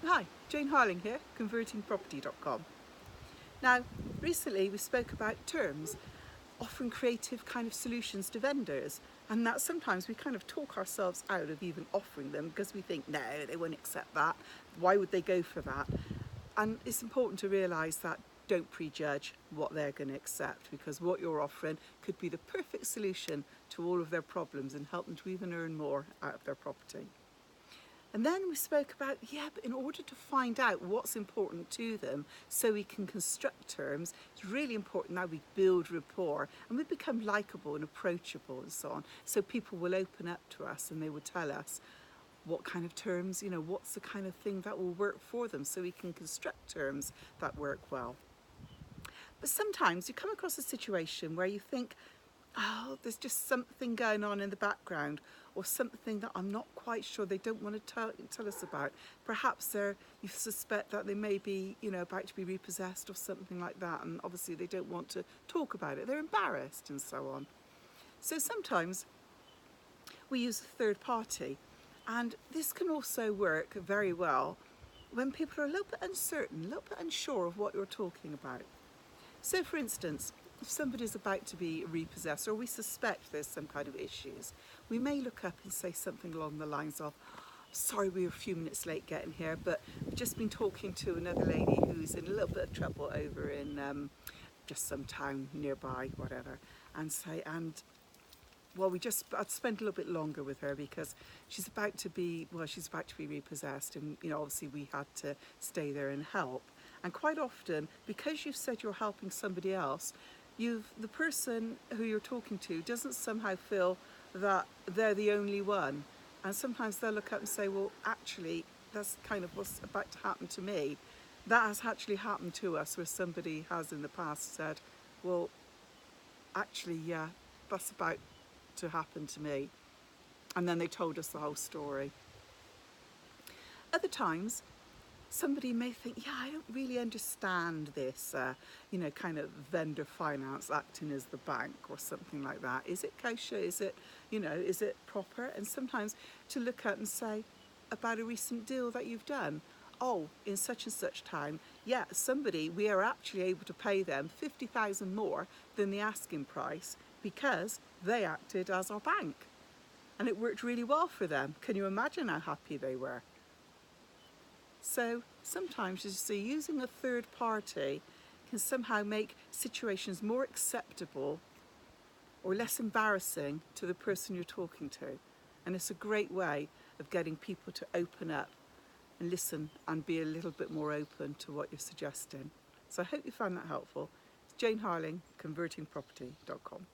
Hi, Jane Harling here, convertingproperty.com. Now, recently we spoke about terms, offering creative kind of solutions to vendors, and that sometimes we kind of talk ourselves out of even offering them because we think, no, they won't accept that. Why would they go for that? And it's important to realise that don't prejudge what they're going to accept, because what you're offering could be the perfect solution to all of their problems and help them to even earn more out of their property. And then we spoke about, but in order to find out what's important to them so we can construct terms, it's really important that we build rapport and we become likeable and approachable and so on. So people will open up to us and they will tell us what kind of terms, what's the kind of thing that will work for them so we can construct terms that work well. But sometimes you come across a situation where you think, oh, there's just something going on in the background, or something that I'm not quite sure they don't want to tell us about. Perhaps you suspect that they may be, about to be repossessed or something like that, and obviously they don't want to talk about it. They're embarrassed and so on. So sometimes we use a third party, and this can also work very well when people are a little bit uncertain, a little bit unsure of what you're talking about. So for instance, if somebody's about to be repossessed or we suspect there's some kind of issues, we may look up and say something along the lines of, sorry we were a few minutes late getting here, but we've just been talking to another lady who's in a little bit of trouble over in just some town nearby, whatever, I'd spend a little bit longer with her because she's about to be repossessed, and obviously we had to stay there and help. And quite often, because you've said you're helping somebody else, the person who you're talking to doesn't somehow feel that they're the only one. And sometimes they'll look up and say, well, actually, that's kind of what's about to happen to me. That has actually happened to us, where somebody has in the past said, well, actually, yeah, that's about to happen to me. And then they told us the whole story. Other times, somebody may think, I don't really understand this, kind of vendor finance acting as the bank or something like that. Is it kosher? Is it proper? And sometimes to look at and say about a recent deal that you've done, oh, in such and such time, we are actually able to pay them 50,000 more than the asking price because they acted as our bank. And it worked really well for them. Can you imagine how happy they were? So sometimes, as you see, using a third party can somehow make situations more acceptable or less embarrassing to the person you're talking to. And it's a great way of getting people to open up and listen and be a little bit more open to what you're suggesting. So I hope you found that helpful. It's Jane Harling, convertingproperty.com.